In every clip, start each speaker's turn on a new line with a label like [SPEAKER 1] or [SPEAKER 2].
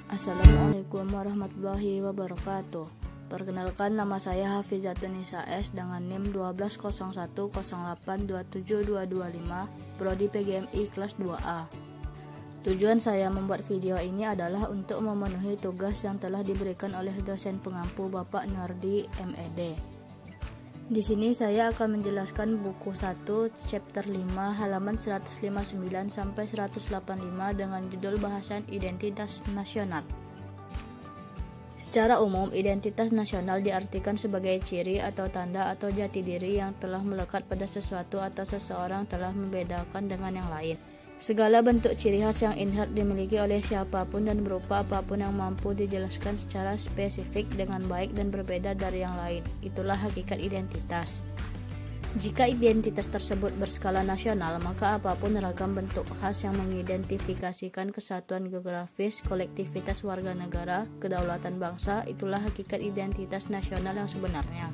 [SPEAKER 1] Assalamualaikum warahmatullahi wabarakatuh. Perkenalkan, nama saya Hafizatun Nisa S dengan NIM 120108272225, Prodi PGMI kelas 2A. Tujuan saya membuat video ini adalah untuk memenuhi tugas yang telah diberikan oleh dosen pengampu Bapak Nardi MED. Di sini saya akan menjelaskan buku 1 chapter 5 halaman 159 sampai 185 dengan judul bahasan identitas nasional. Secara umum, identitas nasional diartikan sebagai ciri atau tanda atau jati diri yang telah melekat pada sesuatu atau seseorang telah membedakan dengan yang lain. Segala bentuk ciri khas yang inherent dimiliki oleh siapapun dan berupa apapun yang mampu dijelaskan secara spesifik dengan baik dan berbeda dari yang lain. Itulah hakikat identitas. Jika identitas tersebut berskala nasional, maka apapun ragam bentuk khas yang mengidentifikasikan kesatuan geografis, kolektivitas warga negara, kedaulatan bangsa, itulah hakikat identitas nasional yang sebenarnya.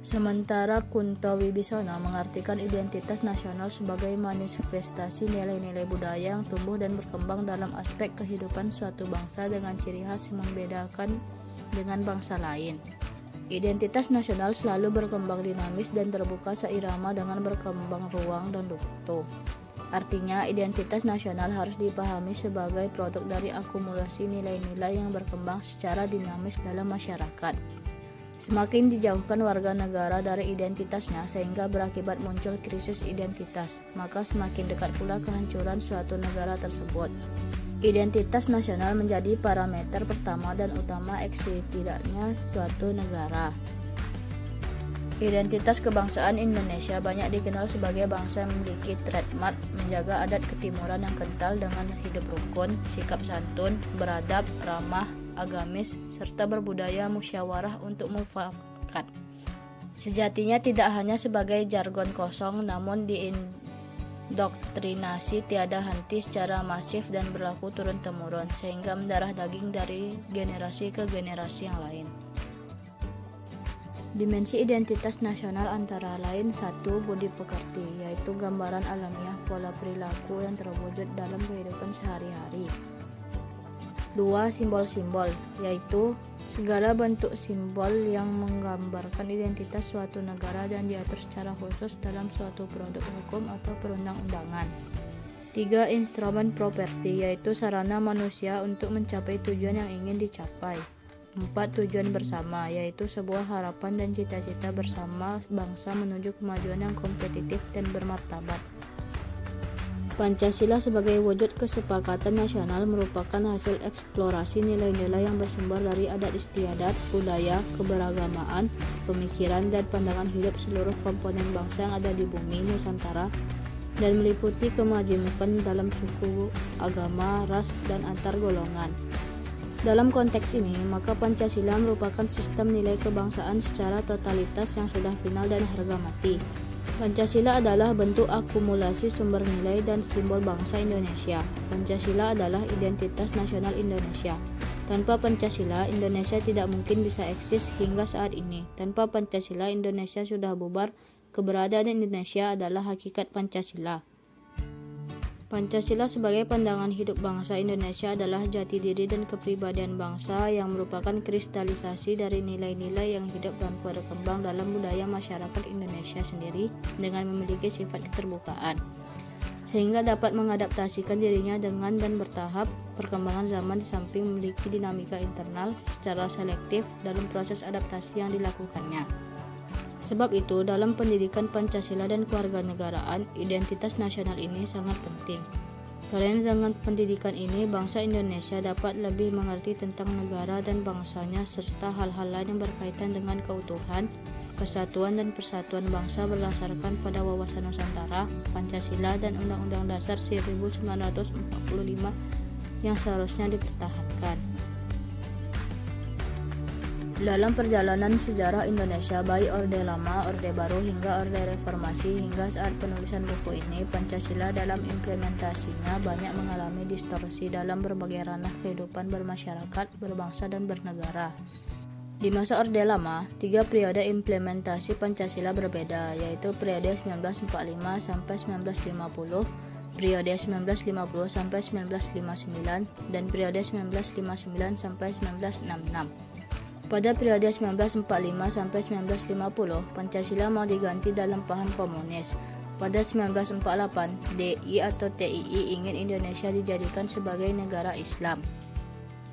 [SPEAKER 1] Sementara Kunto Wibisono mengartikan identitas nasional sebagai manifestasi nilai-nilai budaya yang tumbuh dan berkembang dalam aspek kehidupan suatu bangsa dengan ciri khas yang membedakan dengan bangsa lain. Identitas nasional selalu berkembang dinamis dan terbuka seirama dengan berkembang ruang dan waktu. Artinya, identitas nasional harus dipahami sebagai produk dari akumulasi nilai-nilai yang berkembang secara dinamis dalam masyarakat. Semakin dijauhkan warga negara dari identitasnya sehingga berakibat muncul krisis identitas, maka semakin dekat pula kehancuran suatu negara tersebut. Identitas nasional menjadi parameter pertama dan utama tidaknya suatu negara. Identitas kebangsaan Indonesia banyak dikenal sebagai bangsa yang memiliki trademark menjaga adat ketimuran yang kental dengan hidup rukun, sikap santun, beradab, ramah, agamis, serta berbudaya musyawarah untuk mufakat. Sejatinya tidak hanya sebagai jargon kosong, namun diindoktrinasi tiada henti secara masif dan berlaku turun-temurun, sehingga mendarah daging dari generasi ke generasi yang lain. Dimensi identitas nasional antara lain 1. Budi pekerti, yaitu gambaran alamiah pola perilaku yang terwujud dalam kehidupan sehari-hari. 2. Simbol-simbol, yaitu segala bentuk simbol yang menggambarkan identitas suatu negara dan diatur secara khusus dalam suatu produk hukum atau perundang-undangan. 3. Instrumen properti, yaitu sarana manusia untuk mencapai tujuan yang ingin dicapai. 4. Tujuan bersama, yaitu sebuah harapan dan cita-cita bersama bangsa menuju kemajuan yang kompetitif dan bermartabat. Pancasila sebagai wujud kesepakatan nasional merupakan hasil eksplorasi nilai-nilai yang bersumber dari adat istiadat, budaya, keberagamaan, pemikiran, dan pandangan hidup seluruh komponen bangsa yang ada di bumi Nusantara dan meliputi kemajemukan dalam suku, agama, ras, dan antar golongan. Dalam konteks ini, maka Pancasila merupakan sistem nilai kebangsaan secara totalitas yang sudah final dan harga mati. Pancasila adalah bentuk akumulasi sumber nilai dan simbol bangsa Indonesia. Pancasila adalah identitas nasional Indonesia. Tanpa Pancasila, Indonesia tidak mungkin bisa eksis hingga saat ini. Tanpa Pancasila, Indonesia sudah bubar. Keberadaan Indonesia adalah hakikat Pancasila. Pancasila sebagai pandangan hidup bangsa Indonesia adalah jati diri dan kepribadian bangsa yang merupakan kristalisasi dari nilai-nilai yang hidup dan berkembang dalam budaya masyarakat Indonesia sendiri dengan memiliki sifat keterbukaan, sehingga dapat mengadaptasikan dirinya dengan dan bertahap perkembangan zaman di samping memiliki dinamika internal secara selektif dalam proses adaptasi yang dilakukannya. Sebab itu, dalam pendidikan Pancasila dan kewarganegaraan, identitas nasional ini sangat penting. Karena dengan pendidikan ini, bangsa Indonesia dapat lebih mengerti tentang negara dan bangsanya serta hal-hal lain yang berkaitan dengan keutuhan, kesatuan dan persatuan bangsa berdasarkan pada wawasan Nusantara, Pancasila, dan Undang-Undang Dasar 1945 yang seharusnya dipertahankan. Dalam perjalanan sejarah Indonesia, baik Orde Lama, Orde Baru, hingga Orde Reformasi, hingga saat penulisan buku ini, Pancasila dalam implementasinya banyak mengalami distorsi dalam berbagai ranah kehidupan bermasyarakat, berbangsa, dan bernegara. Di masa Orde Lama, 3 periode implementasi Pancasila berbeda, yaitu periode 1945 sampai 1950, periode 1950 sampai 1959 dan periode 1959 sampai 1966. Pada periode 1945 sampai 1950, Pancasila mau diganti dalam paham komunis. Pada 1948, DI atau TII ingin Indonesia dijadikan sebagai negara Islam.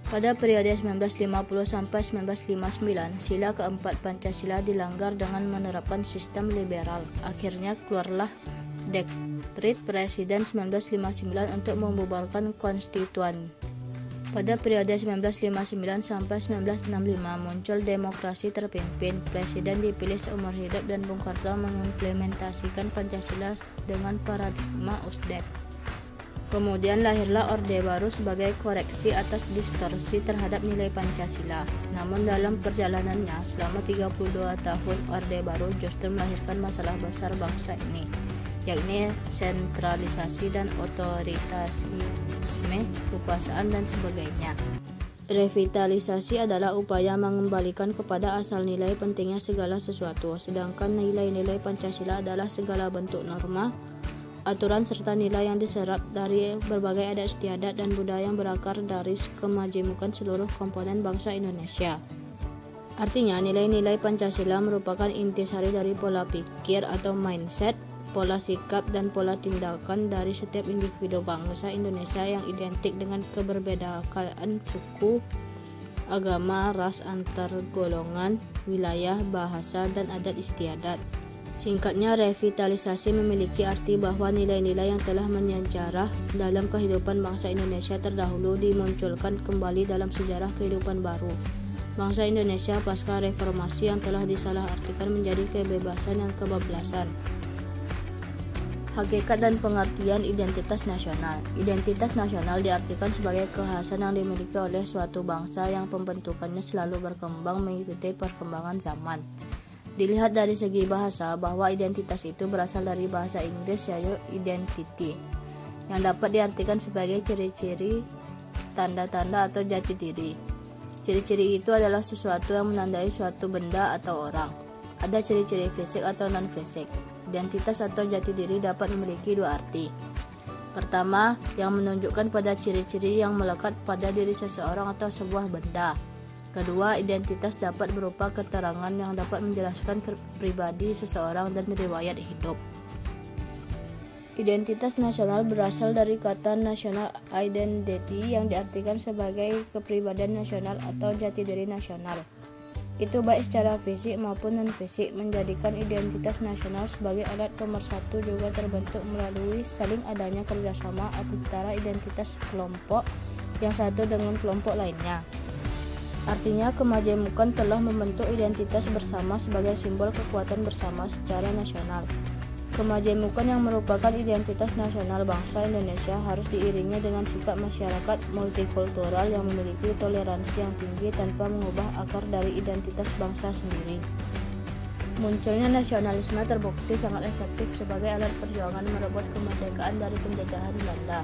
[SPEAKER 1] Pada periode 1950 sampai 1959, sila keempat Pancasila dilanggar dengan menerapkan sistem liberal. Akhirnya keluarlah Dekret Presiden 1959 untuk membubarkan konstituan. Pada periode 1959 sampai 1965 muncul demokrasi terpimpin. Presiden dipilih seumur hidup dan Bung Karno mengimplementasikan Pancasila dengan paradigma USDEP. Kemudian lahirlah Orde Baru sebagai koreksi atas distorsi terhadap nilai Pancasila. Namun dalam perjalanannya selama 32 tahun, Orde Baru justru melahirkan masalah besar bangsa ini, yakni sentralisasi dan otoritarisme, kekuasaan dan sebagainya. Revitalisasi adalah upaya mengembalikan kepada asal nilai pentingnya segala sesuatu, sedangkan nilai-nilai Pancasila adalah segala bentuk norma, aturan serta nilai yang diserap dari berbagai adat istiadat dan budaya yang berakar dari kemajemukan seluruh komponen bangsa Indonesia. Artinya, nilai-nilai Pancasila merupakan intisari dari pola pikir atau mindset, pola sikap dan pola tindakan dari setiap individu bangsa Indonesia yang identik dengan keberbedaan suku, agama, ras, antar golongan, wilayah, bahasa, dan adat istiadat. Singkatnya, revitalisasi memiliki arti bahwa nilai-nilai yang telah menyejarah dalam kehidupan bangsa Indonesia terdahulu dimunculkan kembali dalam sejarah kehidupan baru bangsa Indonesia pasca reformasi yang telah disalahartikan menjadi kebebasan dan kebablasan. Hakikat dan pengertian identitas nasional. Identitas nasional diartikan sebagai kekhasan yang dimiliki oleh suatu bangsa yang pembentukannya selalu berkembang mengikuti perkembangan zaman. Dilihat dari segi bahasa, bahwa identitas itu berasal dari bahasa Inggris yaitu identity, yang dapat diartikan sebagai ciri-ciri, tanda-tanda atau jati diri. Ciri-ciri itu adalah sesuatu yang menandai suatu benda atau orang. Ada ciri-ciri fisik atau non-fisik. Identitas atau jati diri dapat memiliki dua arti. Pertama, yang menunjukkan pada ciri-ciri yang melekat pada diri seseorang atau sebuah benda. Kedua, identitas dapat berupa keterangan yang dapat menjelaskan pribadi seseorang dan riwayat hidup. Identitas nasional berasal dari kata national identity yang diartikan sebagai kepribadian nasional atau jati diri nasional. Itu baik secara fisik maupun non-fisik. Menjadikan identitas nasional sebagai alat pemersatu juga terbentuk melalui saling adanya kerjasama antara identitas kelompok yang satu dengan kelompok lainnya. Artinya, kemajemukan telah membentuk identitas bersama sebagai simbol kekuatan bersama secara nasional. Kemajemukan yang merupakan identitas nasional bangsa Indonesia harus diiringi dengan sikap masyarakat multikultural yang memiliki toleransi yang tinggi tanpa mengubah akar dari identitas bangsa sendiri. Munculnya nasionalisme terbukti sangat efektif sebagai alat perjuangan merebut kemerdekaan dari penjajahan Belanda.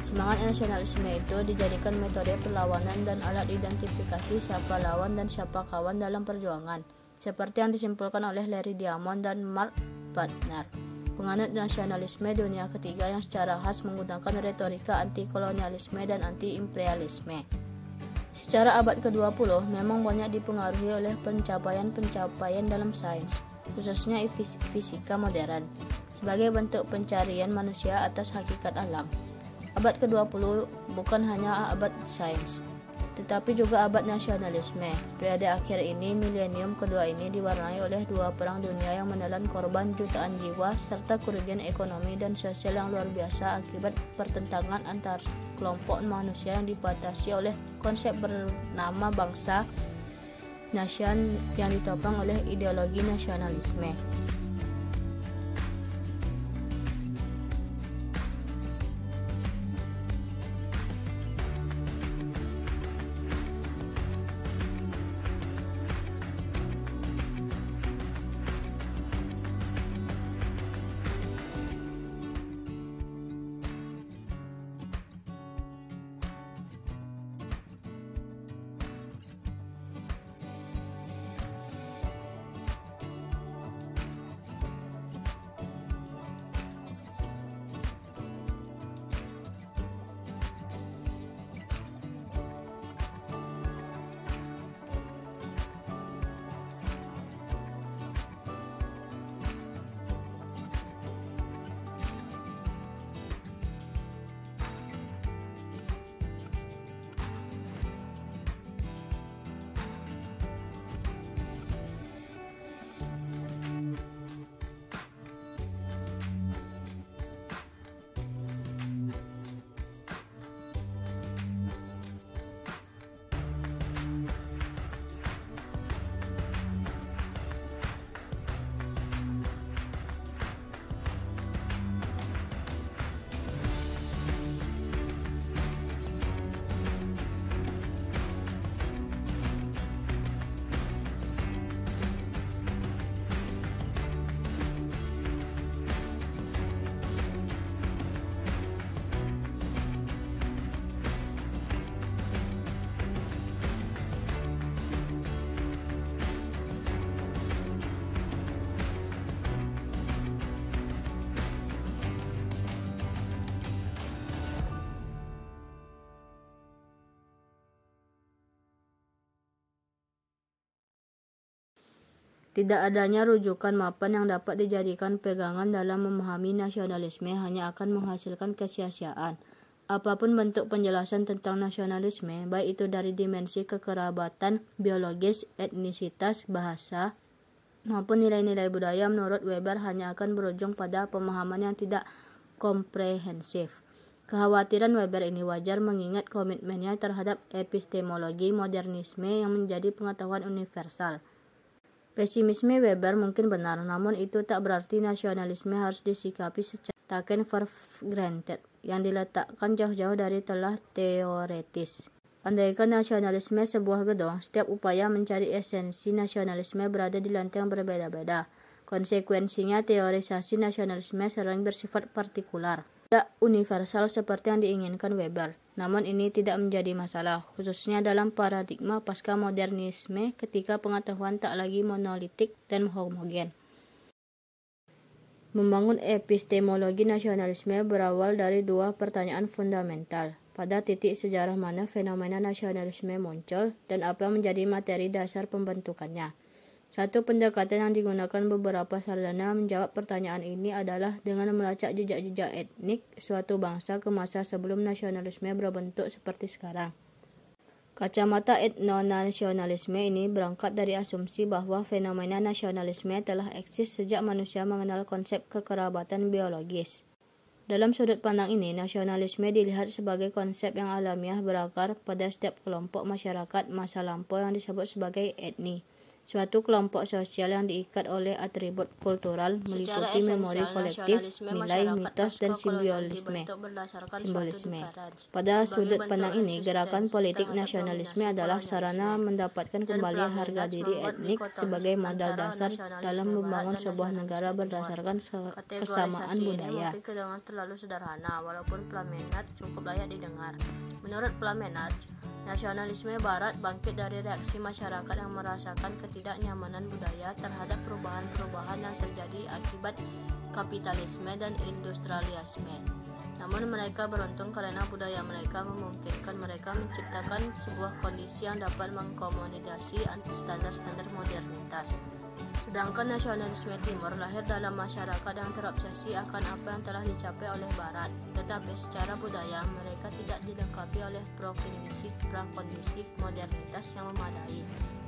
[SPEAKER 1] Semangat nasionalisme itu dijadikan metode perlawanan dan alat identifikasi siapa lawan dan siapa kawan dalam perjuangan, seperti yang disimpulkan oleh Larry Diamond dan Mark Partner, penganut nasionalisme dunia ketiga yang secara khas menggunakan retorika anti-kolonialisme dan anti-imperialisme. Secara abad ke-20 memang banyak dipengaruhi oleh pencapaian-pencapaian dalam sains, khususnya fisika modern, sebagai bentuk pencarian manusia atas hakikat alam. Abad ke-20 bukan hanya abad sains, tetapi juga abad nasionalisme. Periode akhir ini, milenium kedua ini diwarnai oleh dua perang dunia yang menelan korban jutaan jiwa serta kerugian ekonomi dan sosial yang luar biasa akibat pertentangan antar kelompok manusia yang dibatasi oleh konsep bernama bangsa nation yang ditopang oleh ideologi nasionalisme. Tidak adanya rujukan mapan yang dapat dijadikan pegangan dalam memahami nasionalisme hanya akan menghasilkan kesia-siaan. Apapun bentuk penjelasan tentang nasionalisme, baik itu dari dimensi kekerabatan, biologis, etnisitas, bahasa, maupun nilai-nilai budaya, menurut Weber hanya akan berujung pada pemahaman yang tidak komprehensif. Kekhawatiran Weber ini wajar mengingat komitmennya terhadap epistemologi modernisme yang menjadi pengetahuan universal. Pesimisme Weber mungkin benar, namun itu tak berarti nasionalisme harus disikapi secara taken for granted, yang diletakkan jauh-jauh dari telah teoretis. Andaikan nasionalisme sebuah gedung, setiap upaya mencari esensi nasionalisme berada di lantai yang berbeda-beda. Konsekuensinya, teorisasi nasionalisme sering bersifat partikular, tidak universal seperti yang diinginkan Weber. Namun ini tidak menjadi masalah, khususnya dalam paradigma pasca modernisme ketika pengetahuan tak lagi monolitik dan homogen. Membangun epistemologi nasionalisme berawal dari dua pertanyaan fundamental. Pada titik sejarah mana fenomena nasionalisme muncul dan apa yang menjadi materi dasar pembentukannya. Satu pendekatan yang digunakan beberapa sarjana menjawab pertanyaan ini adalah dengan melacak jejak-jejak etnik suatu bangsa ke masa sebelum nasionalisme berbentuk seperti sekarang. Kacamata etnonasionalisme ini berangkat dari asumsi bahwa fenomena nasionalisme telah eksis sejak manusia mengenal konsep kekerabatan biologis. Dalam sudut pandang ini, nasionalisme dilihat sebagai konsep yang alamiah berakar pada setiap kelompok masyarakat masa lampau yang disebut sebagai etni. Suatu kelompok sosial yang diikat oleh atribut kultural meliputi memori kolektif, nilai, mitos, dan simbolisme. Pada sudut pandang ini, gerakan politik nasionalisme adalah sarana mendapatkan kembali harga diri etnik sebagai modal dasar dalam membangun sebuah negara berdasarkan kesamaan budaya. Mungkin kedengaran terlalu sederhana, walaupun Plamenat cukup layak didengar. Menurut Plamenat, nasionalisme Barat bangkit dari reaksi masyarakat yang merasakan ketidaknyamanan budaya terhadap perubahan-perubahan yang terjadi akibat kapitalisme dan industrialisme. Namun mereka beruntung karena budaya mereka memungkinkan mereka menciptakan sebuah kondisi yang dapat mengkomodasi standar-standar modernitas. Sedangkan nasionalisme Timur lahir dalam masyarakat yang terobsesi akan apa yang telah dicapai oleh Barat, tetapi secara budaya mereka tidak dilengkapi oleh prakondisi modernitas yang memadai.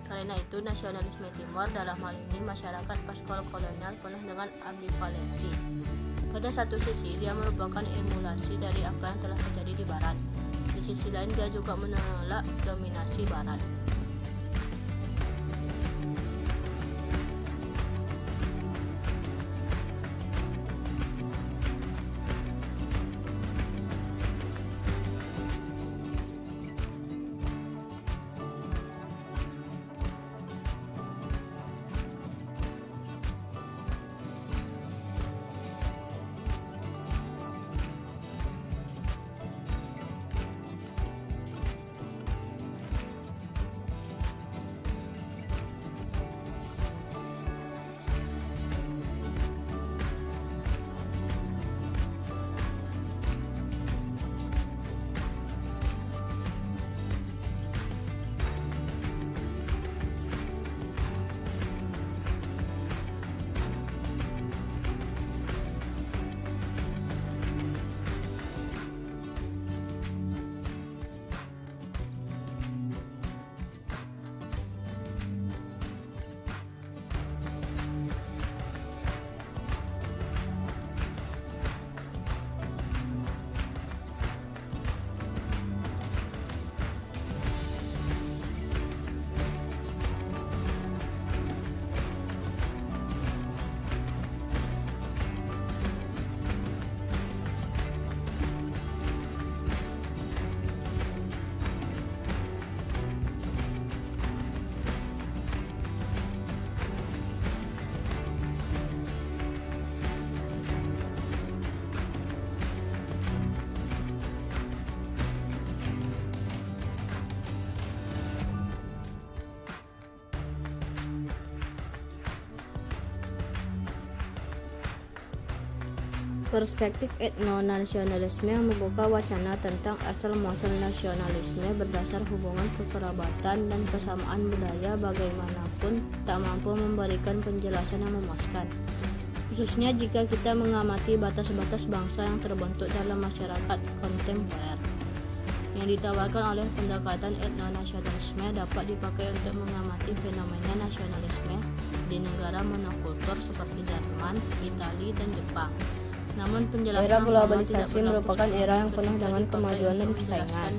[SPEAKER 1] Karena itu, nasionalisme Timur dalam hal ini masyarakat paskolonial penuh dengan ambivalensi. Pada satu sisi, dia merupakan emulasi dari apa yang telah terjadi di Barat. Di sisi lain, dia juga menolak dominasi Barat. Perspektif etnonasionalisme yang membuka wacana tentang asal-muasal nasionalisme berdasar hubungan kekerabatan dan kesamaan budaya bagaimanapun tak mampu memberikan penjelasan yang memuaskan. Khususnya jika kita mengamati batas-batas bangsa yang terbentuk dalam masyarakat kontemporer. Yang ditawarkan oleh pendekatan etnonasionalisme dapat dipakai untuk mengamati fenomena nasionalisme di negara monokultur seperti Jerman, Italia, dan Jepang. Namun penjelasan
[SPEAKER 2] era globalisasi merupakan era yang penuh dengan kemajuan dan persaingan.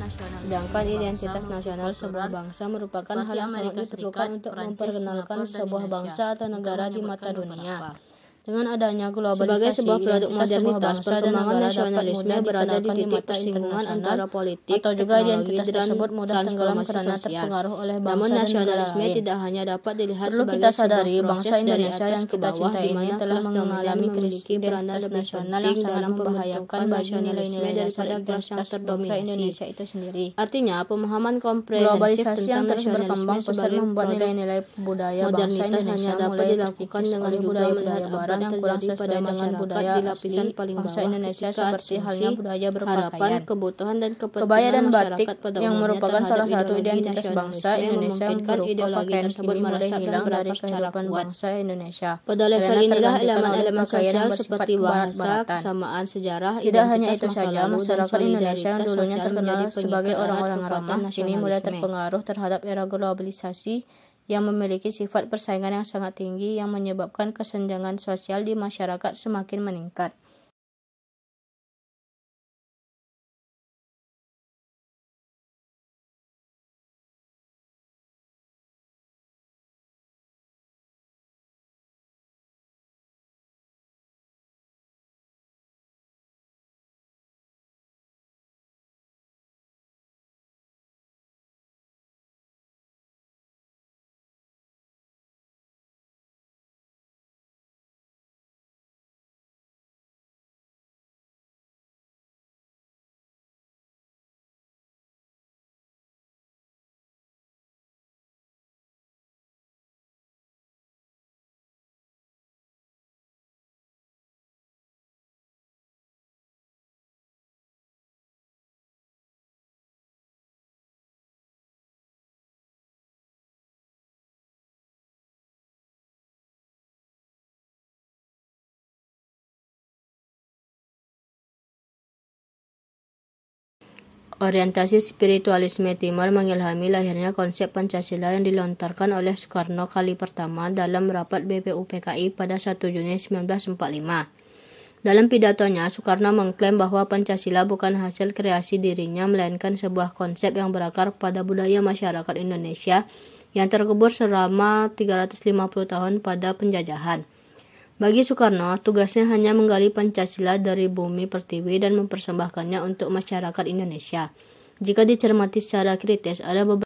[SPEAKER 2] Sedangkan identitas nasional sebuah bangsa merupakan hal yang sangat diperlukan untuk memperkenalkan sebuah bangsa atau negara di mata dunia. Dengan adanya globalisasi,
[SPEAKER 1] sebagai sebuah produk modernitas, perkembangan nasionalisme berada di titik persinggungan antara politik,
[SPEAKER 2] atau juga identitas
[SPEAKER 1] dan
[SPEAKER 2] tersebut mudah tenggelam karena terpengaruh oleh bangsa.
[SPEAKER 1] Namun
[SPEAKER 2] dan
[SPEAKER 1] nasionalisme
[SPEAKER 2] negara lain.
[SPEAKER 1] tidak hanya dapat dilihat
[SPEAKER 2] Perlu
[SPEAKER 1] sebagai
[SPEAKER 2] kita sadari
[SPEAKER 1] sebuah
[SPEAKER 2] bangsa
[SPEAKER 1] proses
[SPEAKER 2] Indonesia yang kita
[SPEAKER 1] bawah,
[SPEAKER 2] cintai ini telah mengalami krisis
[SPEAKER 1] peranan
[SPEAKER 2] identitas
[SPEAKER 1] lebih
[SPEAKER 2] nasional yang
[SPEAKER 1] penting
[SPEAKER 2] sangat
[SPEAKER 1] dalam
[SPEAKER 2] membahayakan bagi nilai-nilai
[SPEAKER 1] daripada
[SPEAKER 2] dasar
[SPEAKER 1] kelas yang
[SPEAKER 2] identitas
[SPEAKER 1] terdominasi.
[SPEAKER 2] bangsa Indonesia itu sendiri.
[SPEAKER 1] Artinya, pemahaman komprehensif
[SPEAKER 2] Globalisasi yang
[SPEAKER 1] tentang
[SPEAKER 2] terus berkembang
[SPEAKER 1] nasionalisme
[SPEAKER 2] pesat
[SPEAKER 1] sebagai
[SPEAKER 2] membuat
[SPEAKER 1] produk
[SPEAKER 2] nilai-nilai budaya bangsa
[SPEAKER 1] modernitas
[SPEAKER 2] Indonesia
[SPEAKER 1] hanya dapat
[SPEAKER 2] mulai
[SPEAKER 1] dilakukan dengan
[SPEAKER 2] oleh
[SPEAKER 1] juga
[SPEAKER 2] budaya-budaya
[SPEAKER 1] melihat
[SPEAKER 2] barat yang kurang
[SPEAKER 1] terjadi
[SPEAKER 2] sesuai
[SPEAKER 1] pada
[SPEAKER 2] dengan
[SPEAKER 1] masyarakat
[SPEAKER 2] budaya
[SPEAKER 1] di lapisan
[SPEAKER 2] asli
[SPEAKER 1] paling
[SPEAKER 2] bangsa
[SPEAKER 1] bawah
[SPEAKER 2] Indonesia
[SPEAKER 1] ketika
[SPEAKER 2] seperti halnya budaya
[SPEAKER 1] harapan,
[SPEAKER 2] berpakaian.
[SPEAKER 1] kebutuhan, dan
[SPEAKER 2] Kebaya
[SPEAKER 1] kepentingan
[SPEAKER 2] dan
[SPEAKER 1] masyarakat
[SPEAKER 2] batik
[SPEAKER 1] pada
[SPEAKER 2] yang
[SPEAKER 1] umumnya
[SPEAKER 2] merupakan
[SPEAKER 1] terhadap
[SPEAKER 2] salah satu
[SPEAKER 1] ideologi
[SPEAKER 2] identitas bangsa
[SPEAKER 1] nasionalisme
[SPEAKER 2] Indonesia yang
[SPEAKER 1] memungkinkan
[SPEAKER 2] berupa
[SPEAKER 1] ideologi
[SPEAKER 2] pakaian
[SPEAKER 1] tersebut
[SPEAKER 2] kini mulai
[SPEAKER 1] meresap dan
[SPEAKER 2] hilang dari
[SPEAKER 1] berdampak secara
[SPEAKER 2] kehidupan
[SPEAKER 1] kuat.
[SPEAKER 2] bangsa Indonesia.
[SPEAKER 1] Pada level
[SPEAKER 2] Karena
[SPEAKER 1] inilah
[SPEAKER 2] tergantikan oleh
[SPEAKER 1] elemen-elemen
[SPEAKER 2] pakaian yang
[SPEAKER 1] sosial
[SPEAKER 2] bersifat
[SPEAKER 1] seperti bahasa,
[SPEAKER 2] barat-baratan.
[SPEAKER 1] kesamaan sejarah,
[SPEAKER 2] Tidak hanya
[SPEAKER 1] identitas
[SPEAKER 2] itu
[SPEAKER 1] masa
[SPEAKER 2] saja,
[SPEAKER 1] lalu, dan
[SPEAKER 2] masyarakat Indonesia yang
[SPEAKER 1] solidaritas
[SPEAKER 2] dulunya
[SPEAKER 1] sosial
[SPEAKER 2] terkenal
[SPEAKER 1] menjadi
[SPEAKER 2] sebagai
[SPEAKER 1] pengikat erat
[SPEAKER 2] orang-orang
[SPEAKER 1] kekuatan
[SPEAKER 2] ramah, kini mulai
[SPEAKER 1] nasionalisme.
[SPEAKER 2] terpengaruh terhadap era globalisasi yang memiliki sifat persaingan yang sangat tinggi yang menyebabkan kesenjangan sosial di masyarakat semakin meningkat.
[SPEAKER 1] Orientasi spiritualisme Timor mengilhami lahirnya konsep Pancasila yang dilontarkan oleh Soekarno kali pertama dalam rapat BPUPKI pada 1 Juni 1945. Dalam pidatonya, Soekarno mengklaim bahwa Pancasila bukan hasil kreasi dirinya, melainkan sebuah konsep yang berakar pada budaya masyarakat Indonesia yang terkubur selama 350 tahun pada penjajahan. Bagi Soekarno, tugasnya hanya menggali Pancasila dari bumi pertiwi dan mempersembahkannya untuk masyarakat Indonesia. Jika dicermati secara kritis, ada beberapa